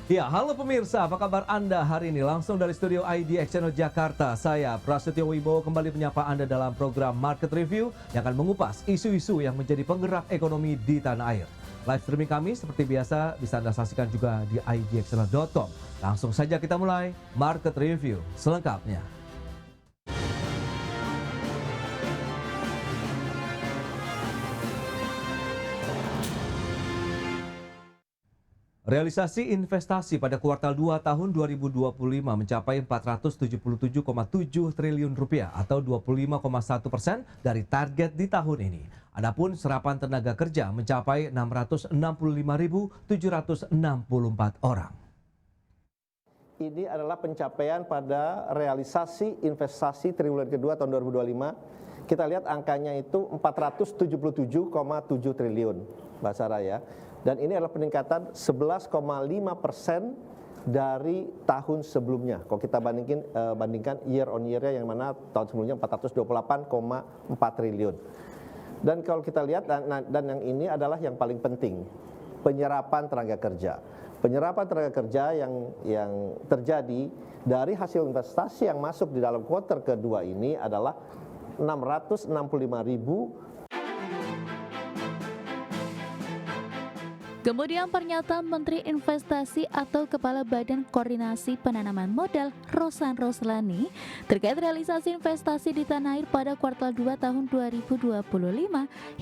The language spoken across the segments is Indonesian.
Ya, halo pemirsa, apa kabar Anda hari ini? Langsung dari studio IDX Channel Jakarta, saya Prasetyo Wibowo kembali menyapa Anda dalam program Market Review yang akan mengupas isu-isu yang menjadi penggerak ekonomi di tanah air. Live streaming kami seperti biasa bisa Anda saksikan juga di idxchannel.com. Langsung saja kita mulai Market Review selengkapnya. Realisasi investasi pada kuartal 2 tahun 2025 mencapai 477,7 triliun rupiah atau 25,1% dari target di tahun ini. Adapun serapan tenaga kerja mencapai 665.764 orang. Ini adalah pencapaian pada realisasi investasi triwulan kedua tahun 2025. Kita lihat angkanya itu 477,7 triliun, Mbak Sarah ya. Dan ini adalah peningkatan 11,5% dari tahun sebelumnya. Kalau kita bandingkan year on year-nya yang mana tahun sebelumnya 428,4 triliun. Dan kalau kita lihat dan yang ini adalah yang paling penting, penyerapan tenaga kerja. Penyerapan tenaga kerja yang terjadi dari hasil investasi yang masuk di dalam kuartal kedua ini adalah 665.000. Kemudian pernyataan Menteri Investasi atau Kepala Badan Koordinasi Penanaman Modal Rosan Roslani terkait realisasi investasi di tanah air pada kuartal 2 tahun 2025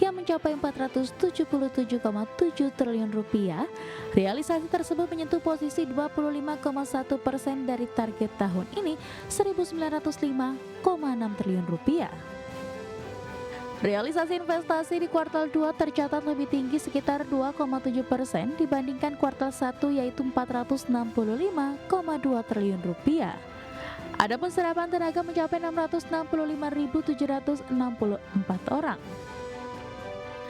yang mencapai 477,7 triliun rupiah. Realisasi tersebut menyentuh posisi 25,1% dari target tahun ini 1.905,6 triliun rupiah. Realisasi investasi di kuartal 2 tercatat lebih tinggi sekitar 2,7% dibandingkan kuartal 1 yaitu 465,2 triliun rupiah. Adapun serapan tenaga mencapai 665.764 orang.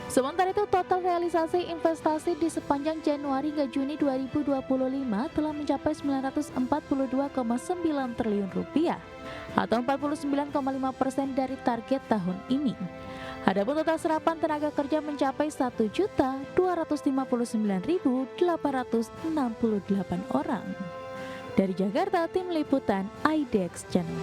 Sementara itu total realisasi investasi di sepanjang Januari hingga Juni 2025 telah mencapai 942,9 triliun rupiah atau 49,5% dari target tahun ini. Adapun total serapan tenaga kerja mencapai 1.259.868 orang. Dari Jakarta, tim liputan IDX Channel.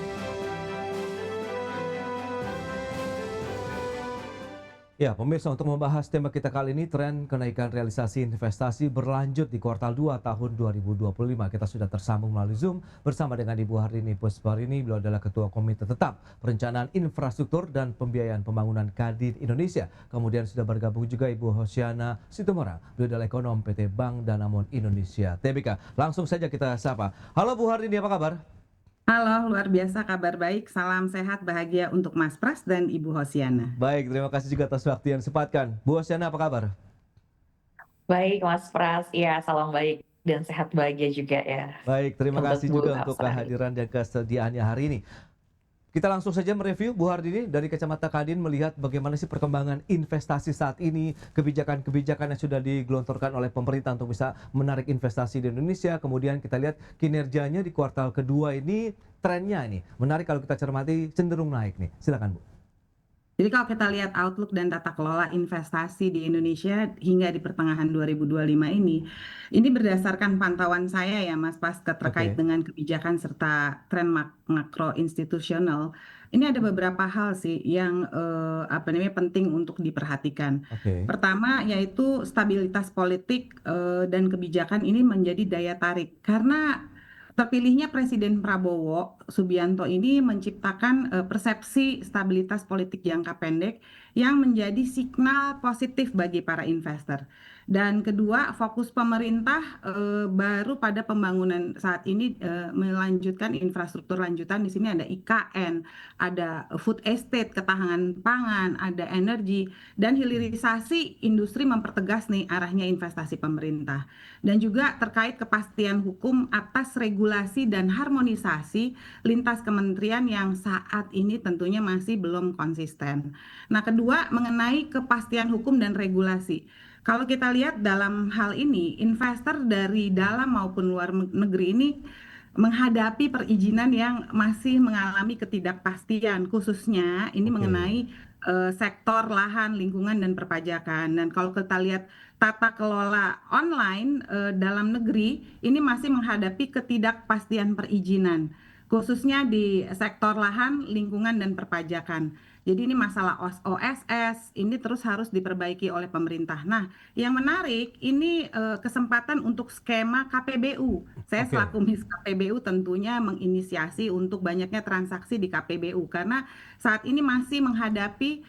Ya, pemirsa, untuk membahas tema kita kali ini, tren kenaikan realisasi investasi berlanjut di kuartal 2 tahun 2025. Kita sudah tersambung melalui Zoom bersama dengan Ibu Hardini Pusparini. Beliau adalah Ketua Komite Tetap Perencanaan Infrastruktur dan Pembiayaan Pembangunan Kadin Indonesia. Kemudian sudah bergabung juga Ibu Hosiana Situmorang. Beliau adalah Ekonom PT Bank Danamon Indonesia Tbk. Langsung saja kita sapa. Halo Bu Hardini, apa kabar? Halo, luar biasa, kabar baik. Salam sehat, bahagia untuk Mas Pras dan Ibu Hosiana. Baik, terima kasih juga atas waktu yang disempatkan. Bu Hosiana, apa kabar? Baik, Mas Pras. Ya, salam baik dan sehat bahagia juga ya. Baik, terima kasih Bu juga untuk Asrari. kehadiran dan kesediaannya hari ini. Kita langsung saja mereview, Bu Hardini, dari kacamata Kadin melihat bagaimana sih perkembangan investasi saat ini, kebijakan-kebijakan yang sudah digelontorkan oleh pemerintah untuk bisa menarik investasi di Indonesia. Kemudian kita lihat kinerjanya di kuartal kedua ini, trennya ini menarik kalau kita cermati cenderung naik nih. Silakan Bu. Jadi kalau kita lihat outlook dan tata kelola investasi di Indonesia hingga di pertengahan 2025 ini berdasarkan pantauan saya ya Mas Pras terkait Oke. dengan kebijakan serta tren makro institusional. Ini ada beberapa hal sih yang penting untuk diperhatikan. Oke. Pertama yaitu stabilitas politik dan kebijakan ini menjadi daya tarik karena terpilihnya Presiden Prabowo Subianto ini menciptakan persepsi stabilitas politik jangka pendek yang menjadi signal positif bagi para investor. Dan kedua, fokus pemerintah baru pada pembangunan saat ini melanjutkan infrastruktur lanjutan. Di sini ada IKN, ada food estate, ketahanan pangan, ada energi, dan hilirisasi industri mempertegas nih arahnya investasi pemerintah. Dan juga terkait kepastian hukum atas regulasi dan harmonisasi lintas kementerian yang saat ini tentunya masih belum konsisten. Nah, kedua mengenai kepastian hukum dan regulasi. Kalau kita lihat dalam hal ini, investor dari dalam maupun luar negeri ini menghadapi perizinan yang masih mengalami ketidakpastian, khususnya ini mengenai sektor lahan, lingkungan, dan perpajakan. Dan kalau kita lihat tata kelola online dalam negeri, ini masih menghadapi ketidakpastian perizinan, khususnya di sektor lahan, lingkungan, dan perpajakan. Jadi ini masalah OSS, ini terus harus diperbaiki oleh pemerintah. Nah, yang menarik ini kesempatan untuk skema KPBU. Saya Oke, selaku Miss KPBU tentunya menginisiasi untuk banyaknya transaksi di KPBU karena saat ini masih menghadapi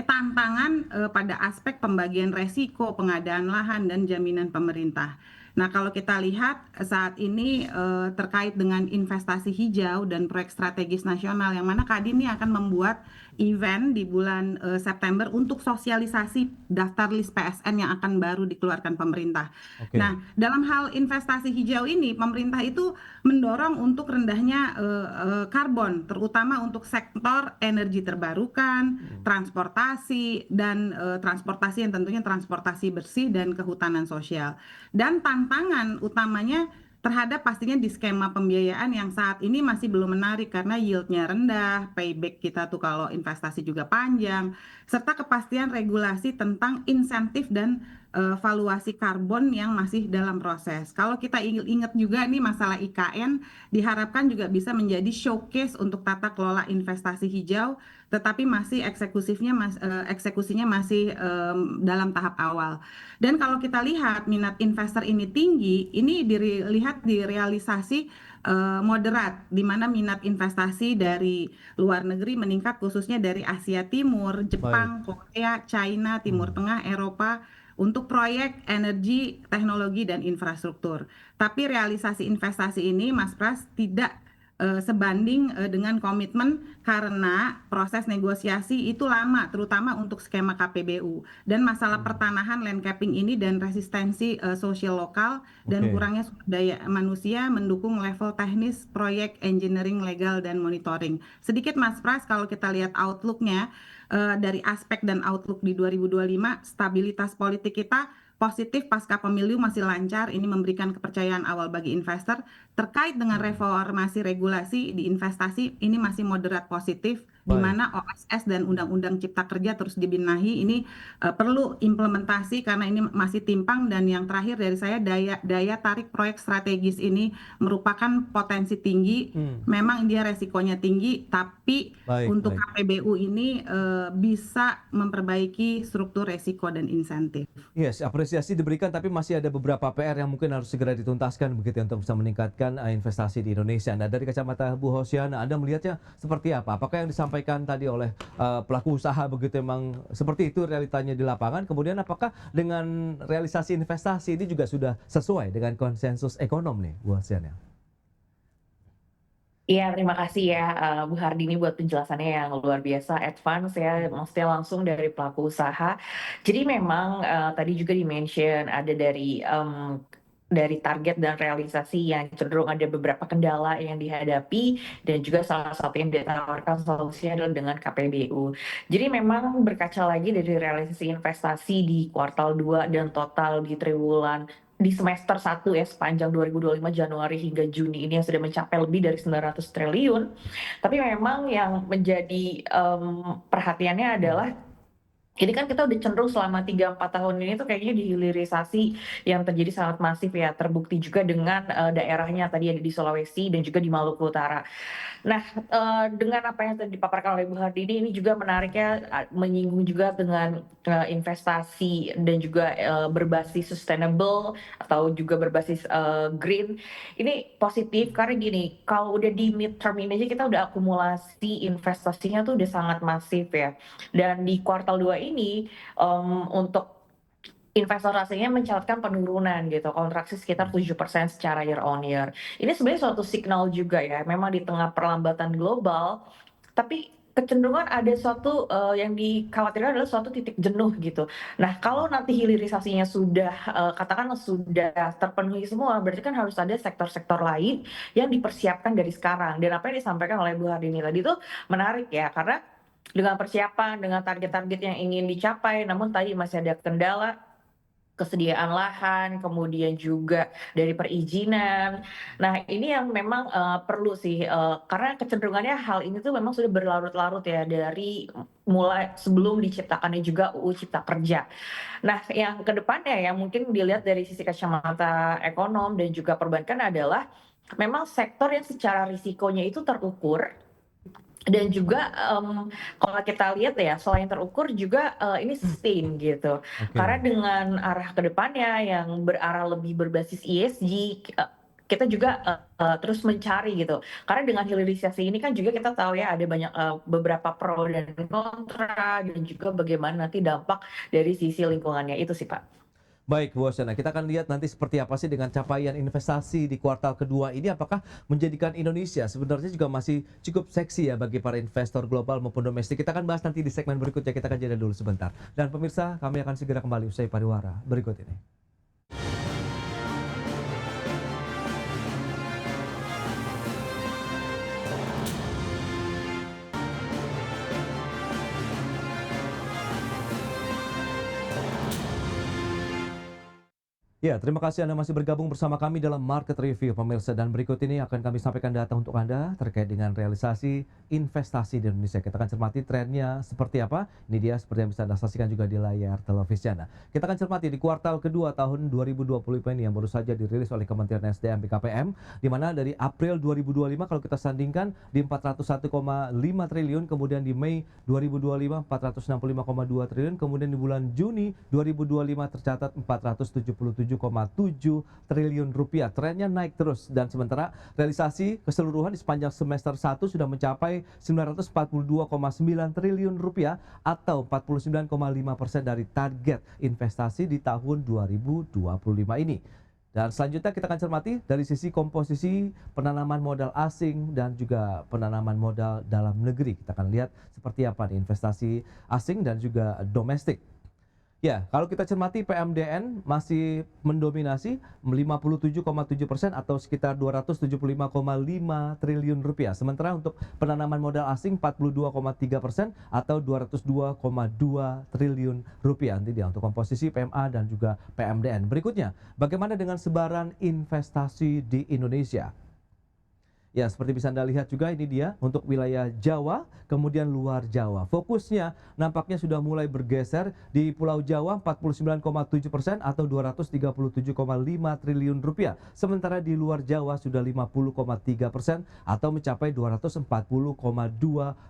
tantangan pada aspek pembagian resiko pengadaan lahan dan jaminan pemerintah. Nah, kalau kita lihat saat ini terkait dengan investasi hijau dan proyek strategis nasional yang mana Kadin ini akan membuat event di bulan September untuk sosialisasi daftar list PSN yang akan baru dikeluarkan pemerintah. oke, Nah, dalam hal investasi hijau ini pemerintah itu mendorong untuk rendahnya karbon, terutama untuk sektor energi terbarukan, transportasi, dan transportasi yang tentunya transportasi bersih dan kehutanan sosial. Dan tantangan utamanya terhadap pastinya di skema pembiayaan yang saat ini masih belum menarik karena yieldnya rendah, payback kita tuh kalau investasi juga panjang, serta kepastian regulasi tentang insentif dan valuasi karbon yang masih dalam proses. Kalau kita ingat juga nih masalah IKN diharapkan juga bisa menjadi showcase untuk tata kelola investasi hijau, tetapi masih eksekusinya masih dalam tahap awal. Dan kalau kita lihat minat investor ini tinggi, ini dilihat di realisasi moderat, di mana minat investasi dari luar negeri meningkat khususnya dari Asia Timur, baik. Jepang, Korea, China, Timur Hmm. Tengah, Eropa untuk proyek energi, teknologi, dan infrastruktur. Tapi realisasi investasi ini, Mas Pras, tidak sebanding dengan komitmen karena proses negosiasi itu lama, terutama untuk skema KPBU. Dan masalah pertanahan land capping ini dan resistensi sosial lokal dan Oke. kurangnya sumber daya manusia mendukung level teknis proyek engineering legal dan monitoring. Sedikit Mas Pras, kalau kita lihat outlook-nya dari aspek dan outlook di 2025, stabilitas politik kita positif pasca pemilu masih lancar. Ini memberikan kepercayaan awal bagi investor. Terkait dengan reformasi regulasi di investasi, ini masih moderat positif, di Baik. mana OSS dan Undang-Undang Cipta Kerja terus dibenahi. Ini perlu implementasi karena ini masih timpang. Dan yang terakhir dari saya, daya tarik proyek strategis ini merupakan potensi tinggi. Hmm. Memang dia resikonya tinggi, tapi Baik, untuk baik. KPBU ini bisa memperbaiki struktur resiko dan insentif. Yes, apresiasi diberikan tapi masih ada beberapa PR yang mungkin harus segera dituntaskan begitu ya, untuk bisa meningkatkan investasi di Indonesia. Nah, dari kacamata Bu Hosiana, Anda melihatnya seperti apa? Apakah yang disampaikan tadi oleh pelaku usaha begitu memang seperti itu realitanya di lapangan? Kemudian apakah dengan realisasi investasi ini juga sudah sesuai dengan konsensus ekonom nih, Bu Hosiana? Iya, terima kasih ya Bu Hardini buat penjelasannya yang luar biasa advance ya, maksudnya langsung dari pelaku usaha. Jadi memang tadi juga di-mention ada dari target dan realisasi yang cenderung ada beberapa kendala yang dihadapi dan juga salah satu yang ditawarkan solusinya adalah dengan KPBU. Jadi memang berkaca lagi dari realisasi investasi di kuartal 2 dan total di triwulan di semester 1 ya sepanjang 2025 Januari hingga Juni ini yang sudah mencapai lebih dari 900 triliun. Tapi memang yang menjadi perhatiannya adalah ini kan kita udah cenderung selama 3-4 tahun ini tuh kayaknya dihilirisasi yang terjadi sangat masif ya, terbukti juga dengan daerahnya tadi ada di Sulawesi dan juga di Maluku Utara. Nah, dengan apa yang tadi dipaparkan oleh Bu Hardini ini juga menariknya menyinggung juga dengan investasi dan juga berbasis sustainable atau juga berbasis green. Ini positif karena gini, kalau udah di midterm ini aja kita udah akumulasi investasinya tuh udah sangat masif ya. Dan di kuartal 2 ini untuk investor asingnya mencatatkan penurunan gitu, kontraksi sekitar 7% secara year on year. Ini sebenarnya suatu signal juga ya, memang di tengah perlambatan global, tapi kecenderungan ada suatu yang dikhawatirkan adalah suatu titik jenuh gitu. Nah, kalau nanti hilirisasinya sudah katakanlah sudah terpenuhi semua, berarti kan harus ada sektor-sektor lain yang dipersiapkan dari sekarang. Dan apa yang disampaikan oleh Bu Hardini tadi itu menarik ya, karena dengan persiapan, dengan target-target yang ingin dicapai, namun tadi masih ada kendala kesediaan lahan, kemudian juga dari perizinan. Nah, ini yang memang, perlu sih, karena kecenderungannya hal ini tuh memang sudah berlarut-larut ya dari mulai sebelum diciptakannya juga UU Cipta Kerja. Nah, yang ke depannya yang mungkin dilihat dari sisi kacamata ekonom dan juga perbankan adalah memang sektor yang secara risikonya itu terukur dan juga, kalau kita lihat ya selain terukur juga, ini sustain gitu. Karena Oke. dengan arah ke depannya yang berarah lebih berbasis ESG, kita juga, terus mencari gitu. Karena dengan hilirisasi ini kan juga kita tahu ya ada banyak, beberapa pro dan kontra dan juga bagaimana nanti dampak dari sisi lingkungannya, itu sih, Pak. Baik, Bu Osyana, kita akan lihat nanti seperti apa sih dengan capaian investasi di kuartal kedua ini, apakah menjadikan Indonesia sebenarnya juga masih cukup seksi ya bagi para investor global maupun domestik. Kita akan bahas nanti di segmen berikutnya, kita akan jeda dulu sebentar. Dan pemirsa, kami akan segera kembali usai pariwara berikut ini. Ya, terima kasih Anda masih bergabung bersama kami dalam Market Review, pemirsa. Dan berikut ini akan kami sampaikan data untuk Anda terkait dengan realisasi investasi di Indonesia. Kita akan cermati trennya seperti apa. Ini dia seperti yang bisa Anda saksikan juga di layar televisi Anda. Kita akan cermati di kuartal kedua tahun 2020 ini yang baru saja dirilis oleh Kementerian SDM BKPM, di mana dari April 2025 kalau kita sandingkan di 401,5 triliun, kemudian di Mei 2025 465,2 triliun, kemudian di bulan Juni 2025 tercatat 477,7 triliun rupiah. Trennya naik terus dan sementara realisasi keseluruhan di sepanjang semester 1 sudah mencapai 942,9 triliun rupiah atau 49,5% dari target investasi di tahun 2025 ini. Dan selanjutnya kita akan cermati dari sisi komposisi penanaman modal asing dan juga penanaman modal dalam negeri. Kita akan lihat seperti apa nih investasi asing dan juga domestik. Ya, kalau kita cermati PMDN masih mendominasi 57,7% atau sekitar 275,5 triliun rupiah. Sementara untuk penanaman modal asing 42,3% atau 202,2 triliun rupiah. Nanti dia untuk komposisi PMA dan juga PMDN. Berikutnya, bagaimana dengan sebaran investasi di Indonesia? Ya, seperti bisa Anda lihat juga ini dia untuk wilayah Jawa, kemudian luar Jawa. Fokusnya nampaknya sudah mulai bergeser di Pulau Jawa 49,7% atau 237,5 triliun rupiah. Sementara di luar Jawa sudah 50,3% atau mencapai 240,2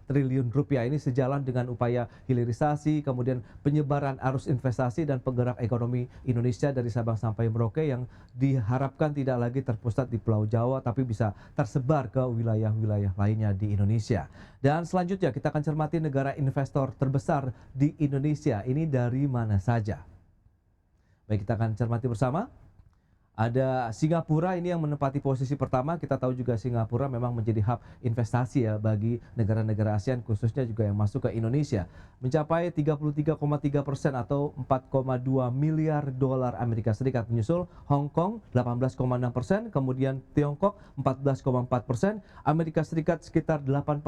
triliun rupiah. Ini sejalan dengan upaya hilirisasi, kemudian penyebaran arus investasi dan penggerak ekonomi Indonesia dari Sabang sampai Merauke yang diharapkan tidak lagi terpusat di Pulau Jawa tapi bisa tersebar ke wilayah-wilayah lainnya di Indonesia. Dan selanjutnya kita akan cermati negara investor terbesar di Indonesia. Ini dari mana saja? Baik, kita akan cermati bersama. Ada Singapura ini yang menempati posisi pertama. Kita tahu juga Singapura memang menjadi hub investasi ya bagi negara-negara ASEAN, khususnya juga yang masuk ke Indonesia. Mencapai 33,3% atau 4,2 miliar dolar Amerika Serikat. Menyusul Hong Kong 18,6%, kemudian Tiongkok 14,4%, Amerika Serikat sekitar 8%,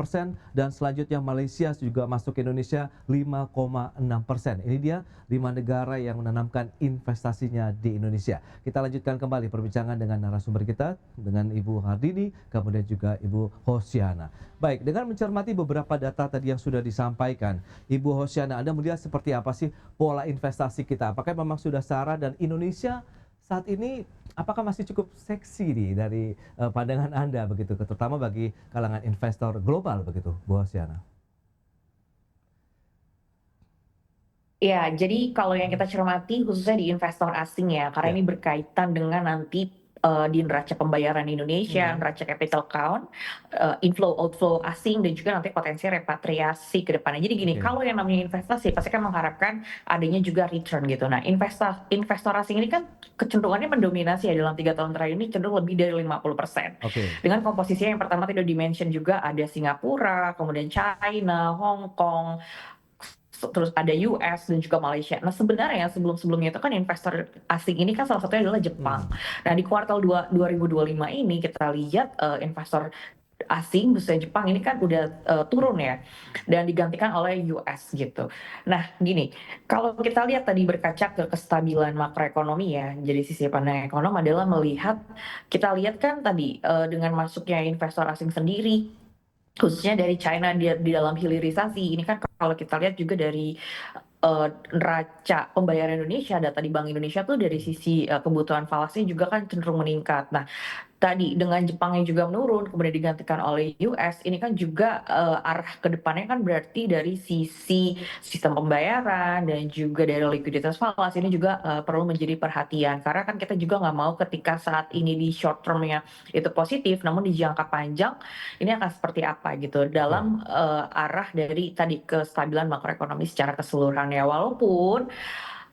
dan selanjutnya Malaysia juga masuk ke Indonesia 5,6%. Ini dia 5 negara yang menanamkan investasinya di Indonesia. Kita lanjutkan kembali perbincangan dengan narasumber kita, dengan Ibu Hardini, kemudian juga Ibu Hosiana. Baik, dengan mencermati beberapa data tadi yang sudah disampaikan, Ibu Hosiana, Anda melihat seperti apa sih pola investasi kita? Apakah memang sudah setara dan Indonesia saat ini apakah masih cukup seksi nih dari pandangan Anda begitu, terutama bagi kalangan investor global begitu, Bu Hosiana? Ya, jadi kalau yang kita cermati khususnya di investor asing ya, karena Ya. ini berkaitan dengan nanti di neraca pembayaran Indonesia, neraca capital count, inflow outflow asing dan juga nanti potensi repatriasi ke depannya. Jadi gini, Oke. kalau yang namanya investasi pasti kan mengharapkan adanya juga return gitu. Nah, investor asing ini kan kecenderungannya mendominasi ya dalam 3 tahun terakhir ini cenderung lebih dari 50%. Oke. Dengan komposisinya yang pertama tadi di-mention juga ada Singapura, kemudian China, Hong Kong, terus ada US dan juga Malaysia. Nah, sebenarnya sebelum-sebelumnya itu kan investor asing ini kan salah satunya adalah Jepang. Nah, di kuartal 2 2025 ini kita lihat investor asing khususnya Jepang ini kan udah turun ya dan digantikan oleh US gitu. Nah gini, kalau kita lihat tadi berkaca ke kestabilan makroekonomi ya, jadi sisi pandang ekonom adalah melihat, kita lihat kan tadi dengan masuknya investor asing sendiri, khususnya dari China di dalam hilirisasi ini kan kalau kita lihat juga dari neraca pembayaran Indonesia, data di Bank Indonesia tuh dari sisi kebutuhan falasnya juga kan cenderung meningkat. Nah tadi dengan Jepang yang juga menurun kemudian digantikan oleh US ini kan juga arah ke depannya kan berarti dari sisi sistem pembayaran dan juga dari likuiditas falas ini juga perlu menjadi perhatian karena kan kita juga nggak mau ketika saat ini di short termnya itu positif namun di jangka panjang ini akan seperti apa gitu dalam arah dari tadi kestabilan makroekonomi secara keseluruhan ya, walaupun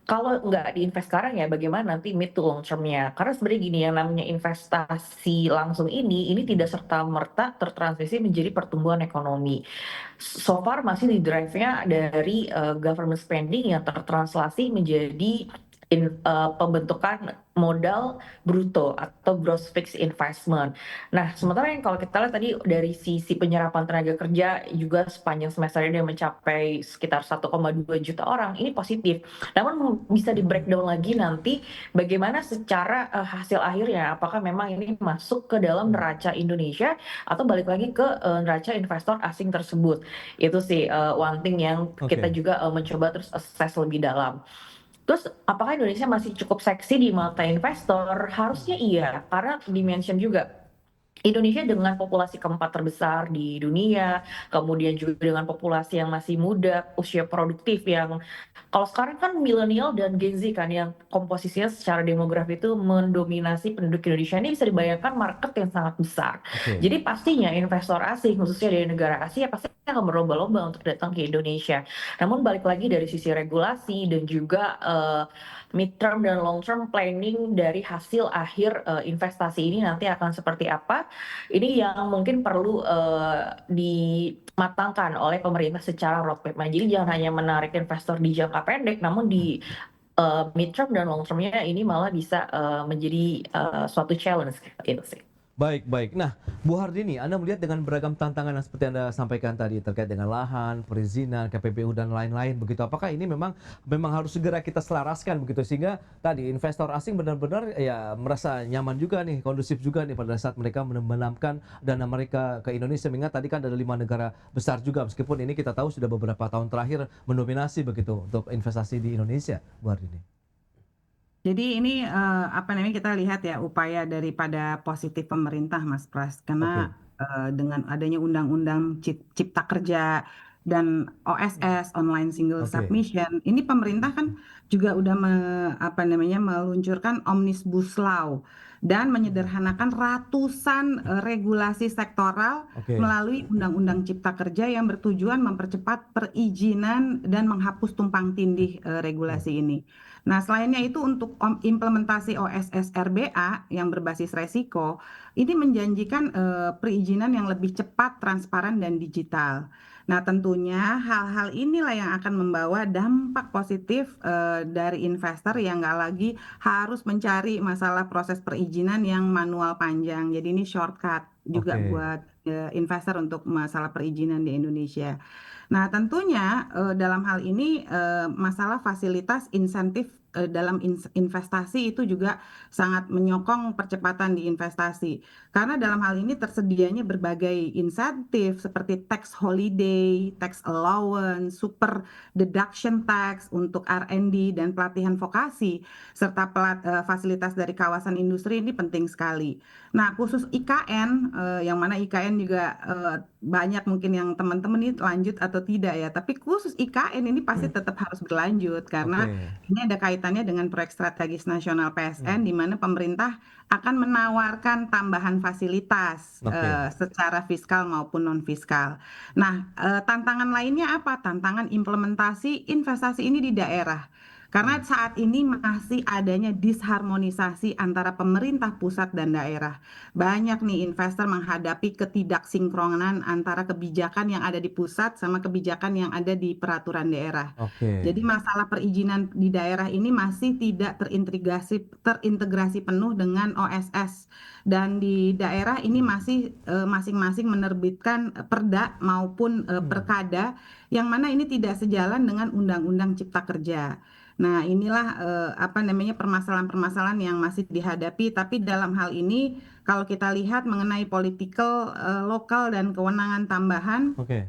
kalau nggak diinvest sekarang ya bagaimana nanti mid to long term-nya. Karena sebenarnya gini, yang namanya investasi langsung ini tidak serta-merta tertransmisi menjadi pertumbuhan ekonomi. So far masih di drive-nya dari government spending yang tertranslasi menjadi pembentukan modal bruto atau gross fixed investment. Nah, sementara yang kalau kita lihat tadi dari sisi penyerapan tenaga kerja juga sepanjang semester ini mencapai sekitar 1,2 juta orang, ini positif. Namun bisa di breakdown lagi nanti bagaimana secara hasil akhirnya, apakah memang ini masuk ke dalam neraca Indonesia atau balik lagi ke neraca investor asing tersebut. Itu sih one thing yang kita juga mencoba terus assess lebih dalam. Terus apakah Indonesia masih cukup seksi di mata investor? Harusnya iya, karena di-mention juga Indonesia dengan populasi keempat terbesar di dunia, kemudian juga dengan populasi yang masih muda, usia produktif yang kalau sekarang kan milenial dan Gen Z kan yang komposisinya secara demografi itu mendominasi penduduk Indonesia, ini bisa dibayangkan market yang sangat besar. Oke. Jadi pastinya investor asing khususnya dari negara Asia pasti akan berlomba-lomba untuk datang ke Indonesia. Namun balik lagi dari sisi regulasi dan juga mid-term dan long-term planning dari hasil akhir investasi ini nanti akan seperti apa. Ini yang mungkin perlu dimatangkan oleh pemerintah secara roadmap. Nah, jadi jangan hanya menarik investor di jangka pendek, namun di mid-term dan long-termnya ini malah bisa menjadi suatu challenge gitu sih. Baik, baik. Nah, Bu Hardini, Anda melihat dengan beragam tantangan yang seperti Anda sampaikan tadi terkait dengan lahan, perizinan, KPPU dan lain-lain begitu. Apakah ini memang harus segera kita selaraskan begitu sehingga tadi investor asing benar-benar ya merasa nyaman juga nih, kondusif juga nih pada saat mereka menanamkan dana mereka ke Indonesia. Mengingat tadi kan ada 5 negara besar juga meskipun ini kita tahu sudah beberapa tahun terakhir mendominasi begitu untuk investasi di Indonesia, Bu Hardini. Jadi ini apa namanya kita lihat ya upaya daripada positif pemerintah Mas Pras karena dengan adanya undang-undang Cipta Kerja dan OSS Online Single Submission ini pemerintah kan juga udah apa namanya meluncurkan Omnibus Law dan menyederhanakan ratusan regulasi sektoral melalui Undang-Undang Cipta Kerja yang bertujuan mempercepat perizinan dan menghapus tumpang tindih regulasi ini. Nah, selainnya itu untuk implementasi OSS RBA yang berbasis resiko, ini menjanjikan perizinan yang lebih cepat, transparan, dan digital. Nah, tentunya hal-hal inilah yang akan membawa dampak positif dari investor yang nggak lagi harus mencari masalah proses perizinan yang manual panjang. Jadi ini shortcut juga buat investor untuk masalah perizinan di Indonesia. Nah, tentunya dalam hal ini masalah fasilitas insentif dalam investasi itu juga sangat menyokong percepatan di investasi. Karena dalam hal ini tersedianya berbagai insentif seperti tax holiday, tax allowance, super deduction tax untuk R&D dan pelatihan vokasi, serta fasilitas dari kawasan industri ini penting sekali. Nah, khusus IKN, yang mana IKN juga banyak mungkin yang teman-teman ini lanjut atau tidak ya, tapi khusus IKN ini pasti tetap harus berlanjut karena ini ada kaitannya dengan proyek strategis nasional PSN di mana pemerintah akan menawarkan tambahan fasilitas secara fiskal maupun non fiskal. Nah, tantangan lainnya apa? Tantangan implementasi investasi ini di daerah. Karena saat ini masih adanya disharmonisasi antara pemerintah pusat dan daerah. Banyak nih investor menghadapi ketidaksinkronan antara kebijakan yang ada di pusat sama kebijakan yang ada di peraturan daerah. Oke. Jadi masalah perizinan di daerah ini masih tidak terintegrasi penuh dengan OSS, dan di daerah ini masih masing-masing menerbitkan perda maupun perkada, yang mana ini tidak sejalan dengan Undang-Undang Cipta Kerja. Nah, inilah apa namanya permasalahan-permasalahan yang masih dihadapi. Tapi dalam hal ini, kalau kita lihat mengenai political lokal dan kewenangan tambahan, Oke.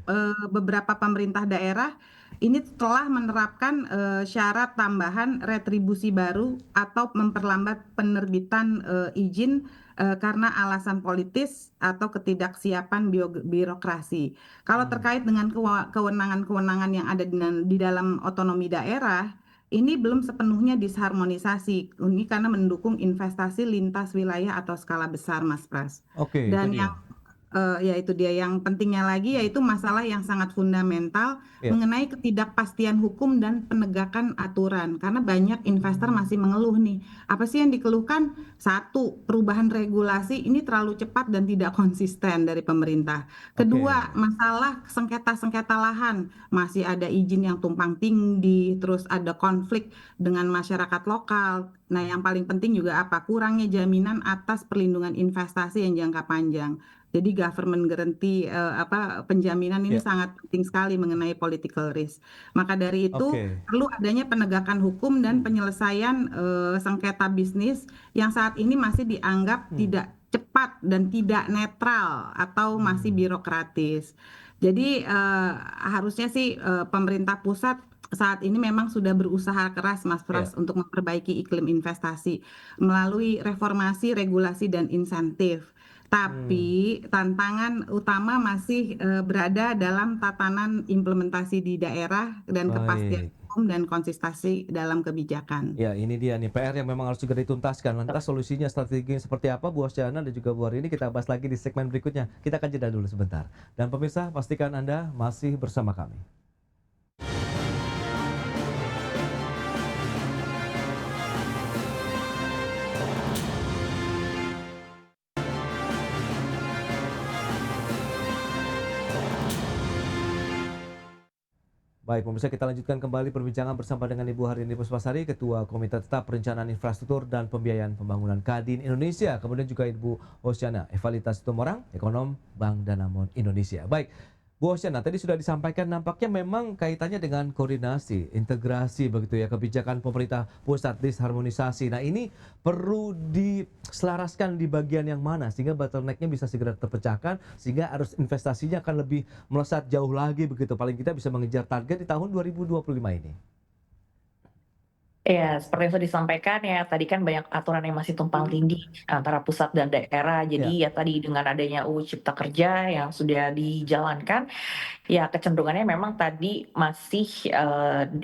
beberapa pemerintah daerah ini telah menerapkan syarat tambahan retribusi baru atau memperlambat penerbitan izin karena alasan politis atau ketidaksiapan birokrasi. Kalau terkait dengan kewenangan-kewenangan yang ada di dalam otonomi daerah, ini belum sepenuhnya disharmonisasi. Ini karena mendukung investasi lintas wilayah atau skala besar, Mas Pras. Oke, itu Dan dia. ya itu dia yang pentingnya lagi, yaitu masalah yang sangat fundamental Iya. mengenai ketidakpastian hukum dan penegakan aturan. Karena banyak investor masih mengeluh nih. Apa sih yang dikeluhkan? Satu, perubahan regulasi ini terlalu cepat dan tidak konsisten dari pemerintah. Oke. Kedua, masalah sengketa-sengketa lahan. Masih ada izin yang tumpang tindih, terus ada konflik dengan masyarakat lokal. Nah, yang paling penting juga apa? Kurangnya jaminan atas perlindungan investasi yang jangka panjang. Jadi government guarantee penjaminan ini Iya. sangat penting sekali mengenai political risk. Maka dari itu Oke. perlu adanya penegakan hukum dan penyelesaian sengketa bisnis yang saat ini masih dianggap tidak cepat dan tidak netral atau masih birokratis. Jadi harusnya sih pemerintah pusat saat ini memang sudah berusaha keras, Mas Iya. Pras, untuk memperbaiki iklim investasi melalui reformasi regulasi dan insentif. Tapi tantangan utama masih berada dalam tatanan implementasi di daerah dan kepastian Baik. hukum dan konsistensi dalam kebijakan. Ya, ini dia nih PR yang memang harus segera dituntaskan. Lantas solusinya, strateginya seperti apa, Bu Osyana dan juga Bu Hari ini kita bahas lagi di segmen berikutnya. Kita akan jeda dulu sebentar. Dan pemirsa, pastikan Anda masih bersama kami. Baik, pemirsa, kita lanjutkan kembali perbincangan bersama dengan Ibu Harini Puspasari, Ketua Komite Tetap Perencanaan Infrastruktur dan Pembiayaan Pembangunan Kadin Indonesia. Kemudian juga Ibu Osyana Evalita Situmorang, Ekonom Bank Danamon Indonesia. Baik, Bu Osyana, tadi sudah disampaikan nampaknya memang kaitannya dengan koordinasi, integrasi begitu ya, kebijakan pemerintah pusat, disharmonisasi. Nah, ini perlu diselaraskan di bagian yang mana sehingga bottleneck-nya bisa segera terpecahkan, sehingga arus investasinya akan lebih melesat jauh lagi begitu. Paling kita bisa mengejar target di tahun 2025 ini. Ya, seperti yang sudah disampaikan ya, tadi kan banyak aturan yang masih tumpang tindih antara pusat dan daerah. Ya, Jadi ya tadi dengan adanya UU Cipta Kerja yang sudah dijalankan, ya kecenderungannya memang tadi masih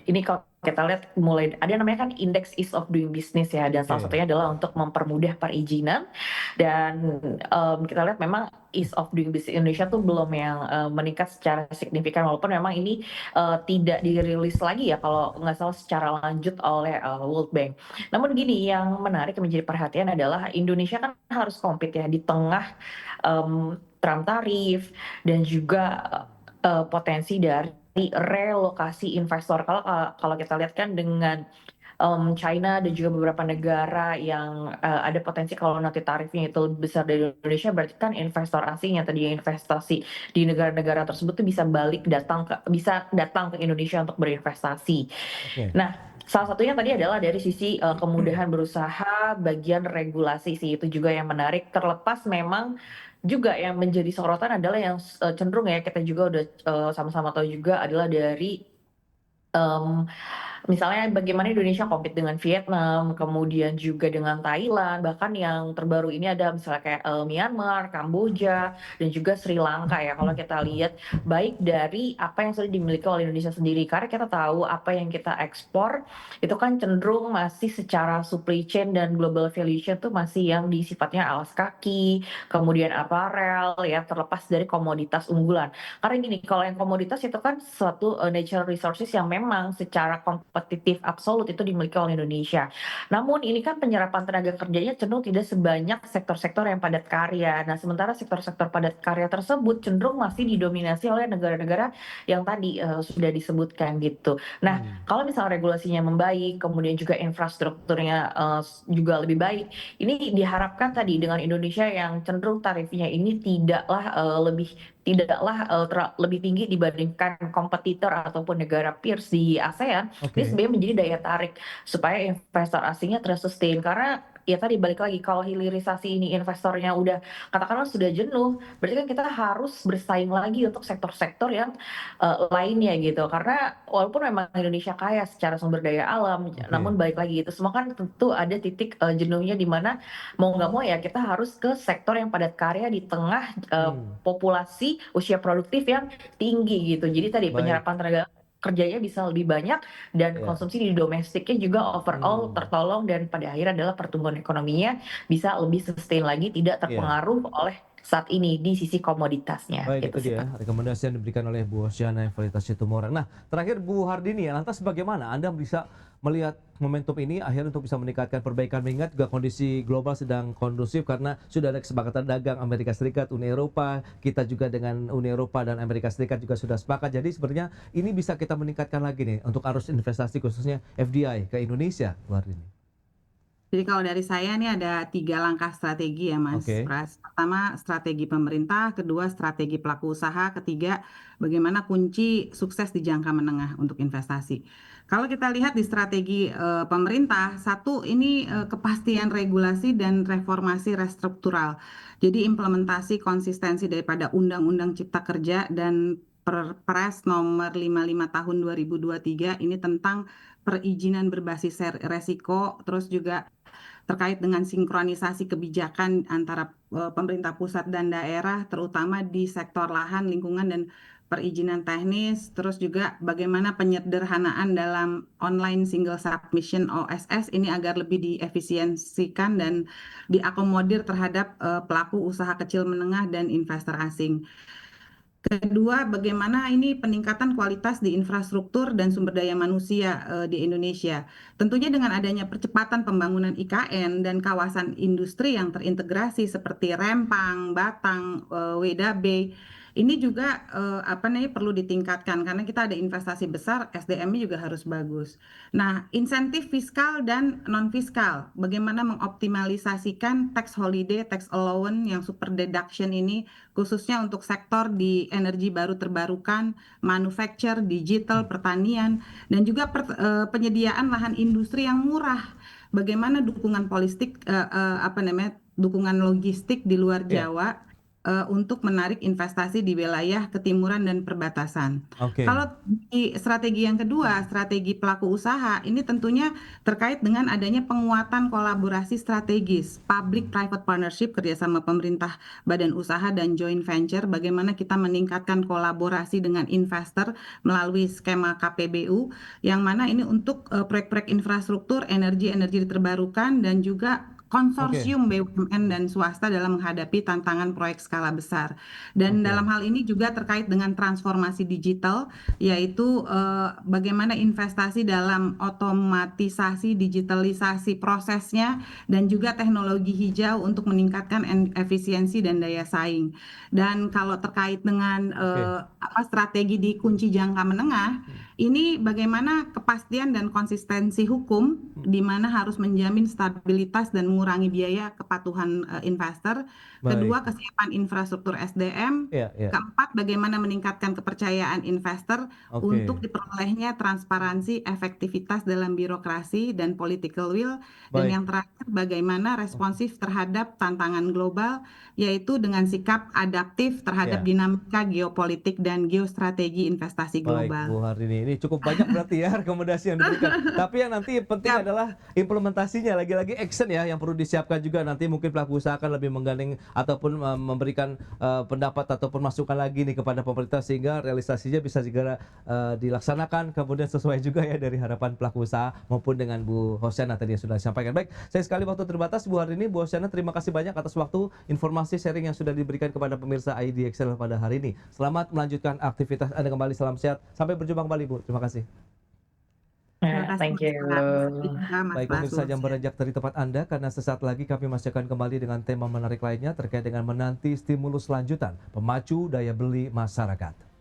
ini kalau kita lihat mulai ada namanya kan indeks ease of doing business ya, dan salah oke. satunya adalah untuk mempermudah perizinan. Dan kita lihat memang ease of doing business Indonesia tuh belum yang meningkat secara signifikan, walaupun memang ini tidak dirilis lagi ya kalau nggak salah secara lanjut oleh World Bank. Namun gini, yang menarik yang menjadi perhatian adalah Indonesia kan harus compete ya di tengah Trump tarif dan juga potensi dari relokasi investor. Kalau kita lihat kan dengan China dan juga beberapa negara yang ada potensi kalau nanti tarifnya itu lebih besar dari Indonesia, berarti kan investor asing yang tadinya investasi di negara-negara tersebut tuh bisa datang ke Indonesia untuk berinvestasi. Oke. Nah, salah satunya tadi adalah dari sisi kemudahan berusaha, bagian regulasi sih itu juga yang menarik. Terlepas memang juga yang menjadi sorotan adalah yang cenderung ya kita juga udah sama-sama tahu juga adalah dari um, misalnya bagaimana Indonesia compete dengan Vietnam, kemudian juga dengan Thailand, bahkan yang terbaru ini ada misalnya kayak Myanmar, Kamboja, dan juga Sri Lanka ya. Kalau kita lihat baik dari apa yang sudah dimiliki oleh Indonesia sendiri, karena kita tahu apa yang kita ekspor itu kan cenderung masih secara supply chain dan global value chain tuh masih yang di sifatnya alas kaki, kemudian aparel ya, terlepas dari komoditas unggulan. Karena gini, kalau yang komoditas itu kan suatu natural resources yang memang secara kompetitif absolut itu dimiliki oleh Indonesia. Namun ini kan penyerapan tenaga kerjanya cenderung tidak sebanyak sektor-sektor yang padat karya. Nah, sementara sektor-sektor padat karya tersebut cenderung masih didominasi oleh negara-negara yang tadi sudah disebutkan gitu. Nah, kalau misalnya regulasinya membaik, kemudian juga infrastrukturnya juga lebih baik, ini diharapkan tadi dengan Indonesia yang cenderung tarifnya ini lebih tinggi dibandingkan kompetitor ataupun negara peers di ASEAN, ini Oke. sebenarnya menjadi daya tarik supaya investor asingnya terus sustain. Karena ya tadi balik lagi, kalau hilirisasi ini investornya udah katakanlah sudah jenuh, berarti kan kita harus bersaing lagi untuk sektor-sektor yang lainnya gitu. Karena walaupun memang Indonesia kaya secara sumber daya alam, Oke. namun balik lagi itu semua kan tentu ada titik jenuhnya di mana mau nggak mau ya kita harus ke sektor yang padat karya di tengah populasi usia produktif yang tinggi gitu. Jadi tadi Baik. penyerapan tenaga kerjanya bisa lebih banyak dan Ya. konsumsi di domestiknya juga overall tertolong dan pada akhirnya adalah pertumbuhan ekonominya bisa lebih sustain lagi, tidak Iya. terpengaruh oleh saat ini di sisi komoditasnya Baik, gitu itu sih, dia Pak. rekomendasi yang diberikan oleh Bu Osyana Evalitas Situmorang. Nah, terakhir Bu Hardini, lantas bagaimana Anda bisa melihat momentum ini akhirnya untuk bisa meningkatkan perbaikan, mengingat juga kondisi global sedang kondusif karena sudah ada kesepakatan dagang Amerika Serikat, Uni Eropa, kita juga dengan Uni Eropa dan Amerika Serikat juga sudah sepakat. Jadi sebenarnya ini bisa kita meningkatkan lagi nih untuk arus investasi khususnya FDI ke Indonesia, Bu Hardini. Jadi kalau dari saya nih ada 3 langkah strategi ya Mas Oke. Pras. Pertama strategi pemerintah, kedua strategi pelaku usaha, ketiga bagaimana kunci sukses di jangka menengah untuk investasi. Kalau kita lihat di strategi pemerintah, satu ini kepastian regulasi dan reformasi restruktural. Jadi implementasi konsistensi daripada Undang-Undang Cipta Kerja dan Perpres nomor 55 tahun 2023 ini tentang perizinan berbasis resiko, terus juga terkait dengan sinkronisasi kebijakan antara pemerintah pusat dan daerah, terutama di sektor lahan, lingkungan, dan perizinan teknis, terus juga bagaimana penyederhanaan dalam online single submission OSS ini agar lebih diefisiensikan dan diakomodir terhadap pelaku usaha kecil menengah dan investor asing. Kedua, bagaimana ini peningkatan kualitas di infrastruktur dan sumber daya manusia di Indonesia. Tentunya dengan adanya percepatan pembangunan IKN dan kawasan industri yang terintegrasi seperti Rempang, Batang, WDB, ini juga perlu ditingkatkan karena kita ada investasi besar, SDM-nya juga harus bagus. Nah, insentif fiskal dan non fiskal, bagaimana mengoptimalisasikan tax holiday, tax allowance yang super deduction ini khususnya untuk sektor di energi baru terbarukan, manufacture, digital, pertanian, dan juga penyediaan lahan industri yang murah. Bagaimana dukungan politik, dukungan logistik di luar Iya. Jawa untuk menarik investasi di wilayah ketimuran dan perbatasan. Oke. Kalau di strategi yang kedua, strategi pelaku usaha, ini tentunya terkait dengan adanya penguatan kolaborasi strategis, public-private partnership, kerjasama pemerintah, badan usaha, dan joint venture, bagaimana kita meningkatkan kolaborasi dengan investor melalui skema KPBU, yang mana ini untuk proyek-proyek infrastruktur, energi terbarukan, dan juga Oke. konsorsium BUMN dan swasta dalam menghadapi tantangan proyek skala besar. Dan Oke. dalam hal ini juga terkait dengan transformasi digital, yaitu bagaimana investasi dalam otomatisasi, digitalisasi prosesnya, dan juga teknologi hijau untuk meningkatkan efisiensi dan daya saing. Dan kalau terkait dengan Oke. strategi di kunci jangka menengah, ini bagaimana kepastian dan konsistensi hukum di mana harus menjamin stabilitas dan mengurangi biaya kepatuhan investor. Baik. Kedua, kesiapan infrastruktur SDM. Iya, iya. Keempat, bagaimana meningkatkan kepercayaan investor untuk Oke. diperolehnya transparansi, efektivitas dalam birokrasi dan political will. Dan Baik. yang terakhir, bagaimana responsif terhadap tantangan global, yaitu dengan sikap adaptif terhadap Iya. dinamika geopolitik dan geostrategi investasi Baik, global. Bu Hardini. Ini cukup banyak berarti ya rekomendasi yang diberikan. Tapi yang nanti penting Siap. adalah implementasinya, lagi-lagi action ya yang perlu disiapkan juga. Nanti mungkin pelaku usaha akan lebih menggandeng ataupun memberikan pendapat ataupun masukan lagi nih kepada pemerintah sehingga realisasinya bisa segera dilaksanakan, kemudian sesuai juga ya dari harapan pelaku usaha maupun dengan Bu Hosyana tadi yang sudah disampaikan. Baik, saya sekali waktu terbatas Bu Hardini, Bu Hosyana, terima kasih banyak atas waktu, informasi sharing yang sudah diberikan kepada pemirsa IDXL pada hari ini. Selamat melanjutkan aktivitas Anda kembali, salam sehat. Sampai berjumpa kembali Bu, terima kasih. Terima kasih Thank Mas you. Pras. Sampai jumpa Mas Baik Pras, pemirsa, selamat jangan siang. beranjak dari tempat Anda karena sesaat lagi kami masih akan kembali dengan tema menarik lainnya terkait dengan menanti stimulus lanjutan pemacu daya beli masyarakat.